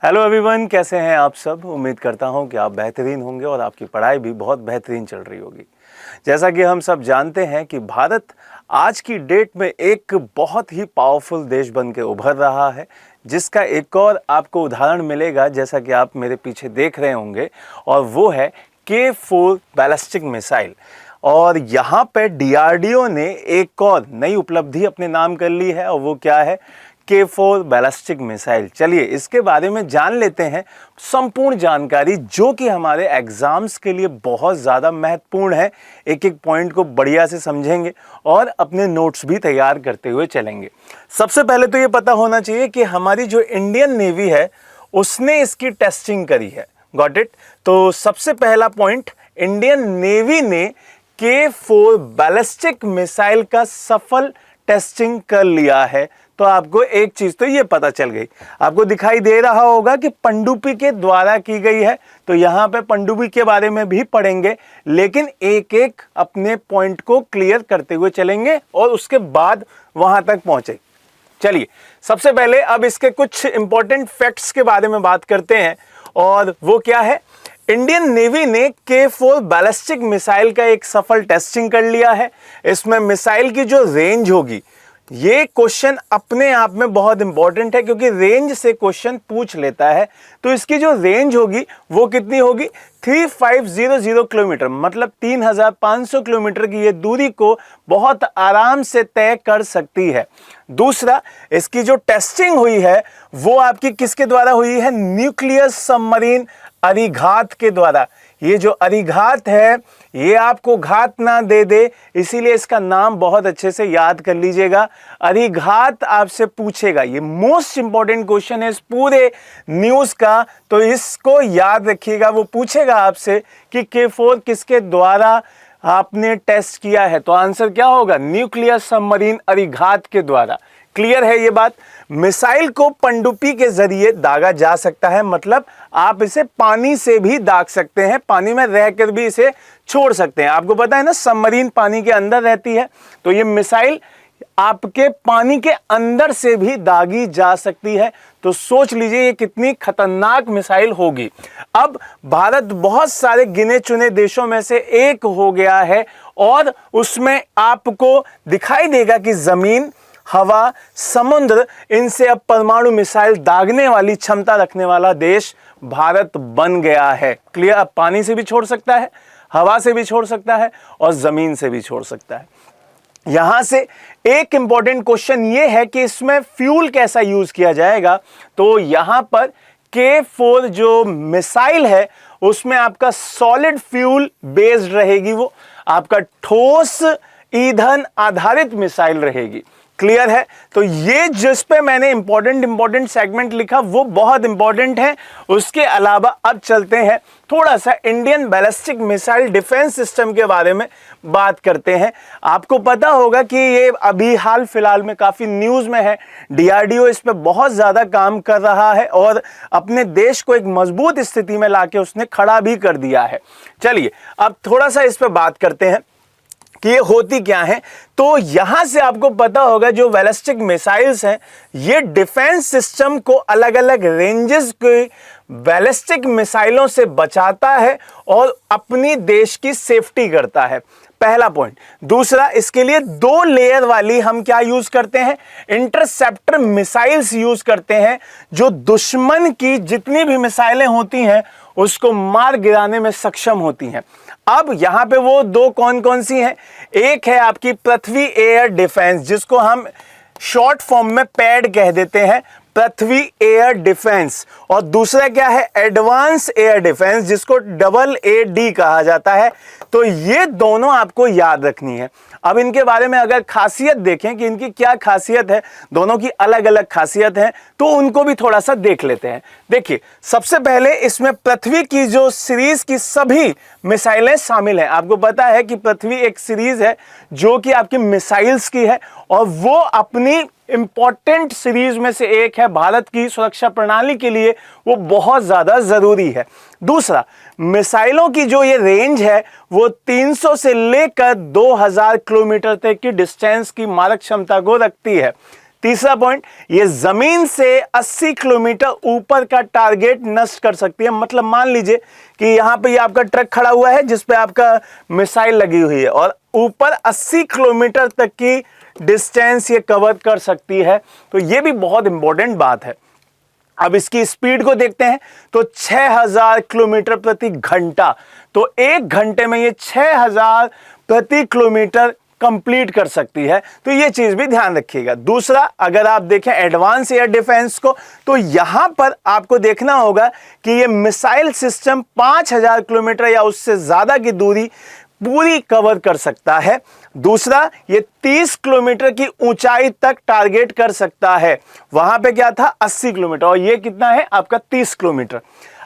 Hello everyone, कैसे हैं आप सब। उम्मीद करता हूं कि आप बेहतरीन होंगे और आपकी पढ़ाई भी बहुत बेहतरीन चल रही होगी। जैसा कि हम सब जानते हैं कि भारत आज की डेट में एक बहुत ही पावरफुल देश बन के उभर रहा है, जिसका एक और आपको उदाहरण मिलेगा जैसा कि आप मेरे पीछे देख रहे होंगे, और वो है K4 बैलिस्टिक मिसाइल। और यहाँ पे DRDO ने एक और नई उपलब्धि अपने नाम कर ली है, और वो क्या है? K4 ballistic missile. चलिए इसके बारे में जान लेते हैं संपूर्ण जानकारी, जो कि हमारे एग्जाम्स के लिए बहुत ज़्यादा महत्वपूर्ण है। एक एक पॉइंट को बढ़िया से समझेंगे और अपने नोट्स भी तैयार करते हुए चलेंगे। सबसे पहले तो ये पता होना चाहिए कि हमारी जो इंडियन नेवी है उसने इसकी टेस्टिंग करी है। Got it? तो सबसे पहला पॉइंट, इंडियन नेवी ने K4 बैलिस्टिक मिसाइल का सफल टेस्टिंग कर लिया है। तो आपको एक चीज तो ये पता चल गई, आपको दिखाई दे रहा होगा कि पनडुब्बी के द्वारा की गई है। तो यहाँ पे पनडुब्बी के बारे में भी पढ़ेंगे, लेकिन एक एक अपने पॉइंट को क्लियर करते हुए चलेंगे और उसके बाद वहां तक पहुंचे। चलिए सबसे पहले अब इसके कुछ इंपॉर्टेंट फैक्ट्स के बारे में बात करते हैं, और वो क्या है? इंडियन नेवी ने K4 बैलिस्टिक मिसाइल का एक सफल टेस्टिंग कर लिया है। इसमें मिसाइल की जो रेंज होगी, ये क्वेश्चन अपने आप में बहुत इंपॉर्टेंट है क्योंकि रेंज से क्वेश्चन पूछ लेता है। तो इसकी जो रेंज होगी वो कितनी होगी? 3500 किलोमीटर, मतलब 3500 किलोमीटर की ये दूरी को बहुत आराम से तय कर सकती है। दूसरा, इसकी जो टेस्टिंग हुई है वो आपकी किसके द्वारा हुई है? न्यूक्लियर सबमरीन अरिघात के द्वारा। ये जो अरिघात है ये आपको घात ना दे दे, इसीलिए इसका नाम बहुत अच्छे से याद कर लीजिएगा। अरिघात आपसे पूछेगा, ये मोस्ट इंपॉर्टेंट क्वेश्चन है इस पूरे न्यूज का, तो इसको याद रखिएगा। वो पूछेगा आपसे कि K4 किसके द्वारा आपने टेस्ट किया है, तो आंसर क्या होगा? न्यूक्लियर सबमरीन अरिघात के द्वारा। क्लियर है ये बात? मिसाइल को पनडुब्बी के जरिए दागा जा सकता है, मतलब आप इसे पानी से भी दाग सकते हैं, पानी में रहकर भी इसे छोड़ सकते हैं। आपको पता है ना, सबमरीन पानी के अंदर रहती है, तो ये मिसाइल आपके पानी के अंदर से भी दागी जा सकती है। तो सोच लीजिए ये कितनी खतरनाक मिसाइल होगी। अब भारत बहुत सारे गिने चुने देशों में से एक हो गया है, और उसमें आपको दिखाई देगा कि जमीन, हवा, समुद्र, इनसे अब परमाणु मिसाइल दागने वाली क्षमता रखने वाला देश भारत बन गया है। क्लियर? अब पानी से भी छोड़ सकता है, हवा से भी छोड़ सकता है, और जमीन से भी छोड़ सकता है। यहां से एक इंपॉर्टेंट क्वेश्चन ये है कि इसमें फ्यूल कैसा यूज किया जाएगा। तो यहां पर K4 जो मिसाइल है उसमें आपका सॉलिड फ्यूल बेस्ड रहेगी, वो आपका ठोस ईंधन आधारित मिसाइल रहेगी। क्लियर है? तो ये जिस पे मैंने इंपॉर्टेंट सेगमेंट लिखा वो बहुत इंपॉर्टेंट है। उसके अलावा अब चलते हैं थोड़ा सा Indian ballistic missile defence system के बारे में बात करते हैं। आपको पता होगा कि ये अभी हाल फिलहाल में काफी न्यूज में है। DRDO इस पे बहुत ज्यादा काम कर रहा है और अपने देश को एक मजबूत स्थिति में लाके उसने खड़ा भी कर दिया है। चलिए अब थोड़ा सा इस पे बात करते हैं कि ये होती क्या है। तो यहां से आपको पता होगा जो बैलिस्टिक मिसाइल्स हैं ये डिफेंस सिस्टम को अलग अलग रेंजेस के बैलिस्टिक मिसाइलों से बचाता है और अपनी देश की सेफ्टी करता है। पहला पॉइंट। दूसरा, इसके लिए 2 लेयर वाली हम क्या यूज करते हैं? इंटरसेप्टर मिसाइल्स यूज करते हैं, जो दुश्मन की जितनी भी मिसाइलें होती हैं उसको मार गिराने में सक्षम होती हैं। अब यहां पे वो 2 कौन कौन सी हैं? एक है आपकी पृथ्वी एयर डिफेंस, जिसको हम शॉर्ट फॉर्म में पैड कह देते हैं, पृथ्वी एयर डिफेंस, और दूसरा क्या है? एडवांस एयर डिफेंस, जिसको AAD कहा जाता है। तो ये दोनों आपको याद रखनी है। अब इनके बारे में अगर खासियत देखें कि इनकी क्या खासियत है, दोनों की अलग अलग खासियत है, तो उनको भी थोड़ा सा देख लेते हैं। देखिए सबसे पहले इसमें पृथ्वी की जो सीरीज की सभी मिसाइलें शामिल हैं। आपको पता है कि पृथ्वी एक सीरीज है जो कि आपकी मिसाइल्स की है, और वो अपनी इंपॉर्टेंट सीरीज में से एक है। भारत की सुरक्षा प्रणाली के लिए वो बहुत ज्यादा जरूरी है। दूसरा, मिसाइलों की जो ये रेंज है वो 300 से लेकर 2000 किलोमीटर तक की डिस्टेंस की मारक क्षमता को रखती है। तीसरा पॉइंट, ये जमीन से 80 किलोमीटर ऊपर का टारगेट नष्ट कर सकती है। मतलब मान लीजिए कि यहां पे ये आपका ट्रक खड़ा हुआ है जिस पे आपका मिसाइल लगी हुई है और ऊपर 80 किलोमीटर तक की डिस्टेंस ये कवर कर सकती है। तो ये भी बहुत इंपॉर्टेंट बात है। अब इसकी स्पीड को देखते हैं तो 6000 किलोमीटर प्रति घंटा। तो एक घंटे में ये 6000 प्रति किलोमीटर कंप्लीट कर सकती है। तो ये चीज भी ध्यान रखिएगा। दूसरा, अगर आप देखें एडवांस एयर डिफेंस को, तो यहां पर आपको देखना होगा कि ये मिसाइल सिस्टम 5000 किलोमीटर या उससे ज्यादा की दूरी पूरी कवर कर सकता है। दूसरा, ये 30 किलोमीटर की ऊंचाई तक टारगेट कर सकता है। वहां पे क्या था 80 किलोमीटर और ये कितना है आपका 30 किलोमीटर।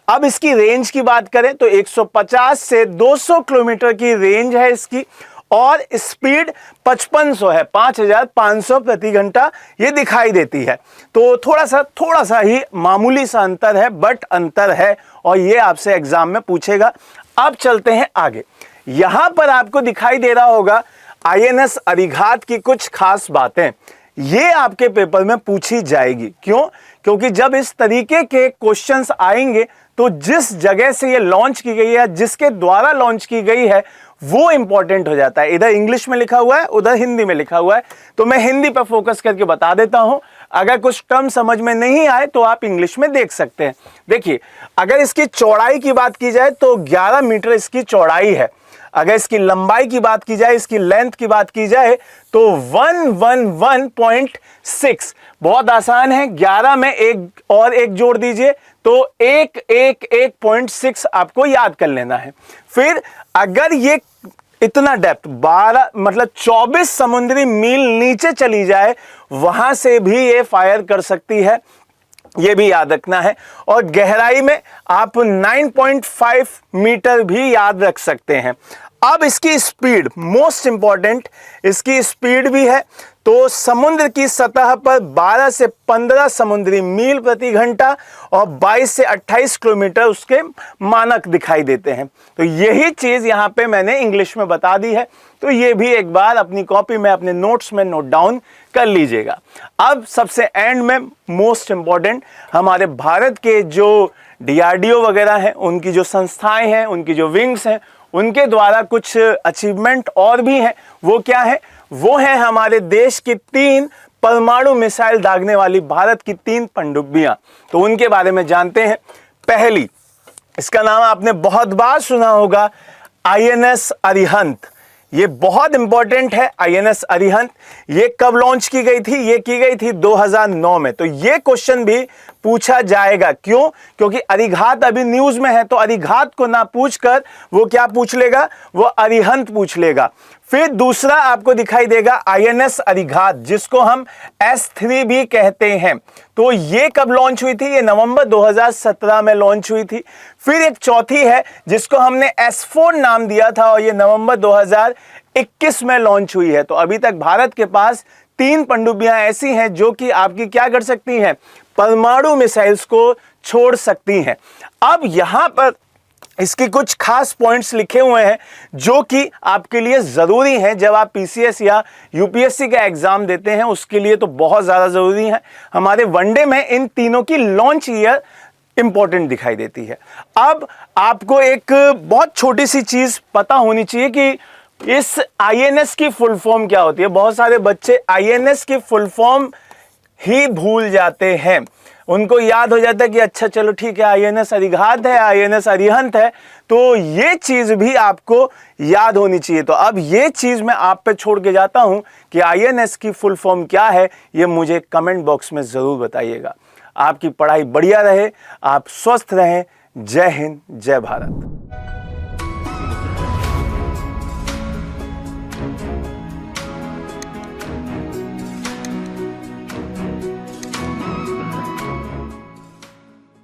अब इसकी रेंज की बात करें तो 150 से 200 किलोमीटर की रेंज है इसकी और स्पीड 5500 है, 5500 प्रति घंटा ये दिखाई देती है। तो थोड़ा सा ही मामूली सा अंतर है, बट अंतर है और ये आपसे एग्जाम में पूछेगा। अब चलते हैं आगे। यहां पर आपको दिखाई दे रहा होगा आईएनएस अरिघात की कुछ खास बातें, ये आपके पेपर में पूछी जाएगी। क्यों? क्योंकि जब इस तरीके के क्वेश्चंस आएंगे तो जिस जगह से ये लॉन्च की गई है, जिसके द्वारा लॉन्च की गई है, वो इंपॉर्टेंट हो जाता है। इधर इंग्लिश में लिखा हुआ है, उधर हिंदी में लिखा हुआ है, तो मैं हिंदी पर फोकस करके बता देता हूं। अगर कुछ टर्म समझ में नहीं आए तो आप इंग्लिश में देख सकते हैं। देखिए, अगर इसकी चौड़ाई की बात की जाए तो 11 मीटर इसकी चौड़ाई है। अगर इसकी लंबाई की बात की जाए, इसकी लेंथ की बात की जाए तो 111.6। बहुत आसान है, 11 में एक और एक जोड़ दीजिए तो 111.6 आपको याद कर लेना है। फिर अगर ये इतना डेप्थ 12 मतलब 24 समुद्री मील नीचे चली जाए, वहां से भी ये फायर कर सकती है, ये भी याद रखना है। और गहराई में आप 9.5 मीटर भी याद रख सकते हैं। अब इसकी स्पीड मोस्ट इंपॉर्टेंट, इसकी स्पीड भी है। तो समुद्र की सतह पर 12 से 15 समुद्री मील प्रति घंटा और 22 से 28 किलोमीटर उसके मानक दिखाई देते हैं। तो यही चीज यहां पे मैंने इंग्लिश में बता दी है। तो ये भी एक बार अपनी कॉपी में, अपने नोट्स में नोट डाउन कर लीजिएगा। अब सबसे एंड में मोस्ट इंपॉर्टेंट, हमारे भारत के जो डीआरडीओ वगैरह हैं, उनकी जो संस्थाएं हैं, उनकी जो विंग्स हैं, उनके द्वारा कुछ अचीवमेंट और भी हैं। वो क्या है? वो है हमारे देश की 3 परमाणु मिसाइल दागने वाली भारत की 3 पनडुब्बियां। तो उनके बारे में जानते हैं। पहली, इसका नाम आपने बहुत बार सुना होगा, आईएनएस अरिहंत। ये बहुत इंपॉर्टेंट है। आईएनएस अरिहंत ये कब लॉन्च की गई थी? ये की गई थी 2009 में। तो ये क्वेश्चन भी पूछा जाएगा। क्यों? क्योंकि अरिघात अभी न्यूज में है, तो अरिघात को ना पूछकर वो क्या पूछ लेगा? वो अरिहंत पूछ लेगा। फिर दूसरा आपको दिखाई देगा आईएनएस अरिघात, जिसको हम S3 भी कहते हैं। तो ये कब लॉन्च हुई थी? ये नवंबर 2017 में लॉन्च हुई थी। फिर एक चौथी है जिसको हमने S4 नाम दिया था और ये नवंबर 2021 में लॉन्च हुई है। तो अभी तक भारत के पास 3 पनडुब्बियां ऐसी हैं जो कि आपकी क्या कर सकती हैं? परमाणु मिसाइल्स को छोड़ सकती हैं। अब यहां पर इसकी कुछ खास पॉइंट्स लिखे हुए हैं जो कि आपके लिए जरूरी हैं जब आप पीसीएस या यूपीएससी का एग्जाम देते हैं, उसके लिए तो बहुत ज्यादा जरूरी है। हमारे वनडे में इन तीनों की लॉन्च ईयर इंपॉर्टेंट दिखाई देती है। अब आपको एक बहुत छोटी सी चीज पता होनी चाहिए कि इस आईएनएस की फुल फॉर्म क्या होती है। बहुत सारे बच्चे आईएनएस की फुल फॉर्म ही भूल जाते हैं। उनको याद हो जाता है कि अच्छा चलो ठीक है, आईएनएस अरिघात है, आईएनएस अरिहंत है। तो ये चीज भी आपको याद होनी चाहिए। तो अब ये चीज मैं आप पे छोड़ के जाता हूं कि आईएनएस की फुल फॉर्म क्या है, ये मुझे कमेंट बॉक्स में जरूर बताइएगा। आपकी पढ़ाई बढ़िया रहे, आप स्वस्थ रहें। जय हिंद, जय भारत।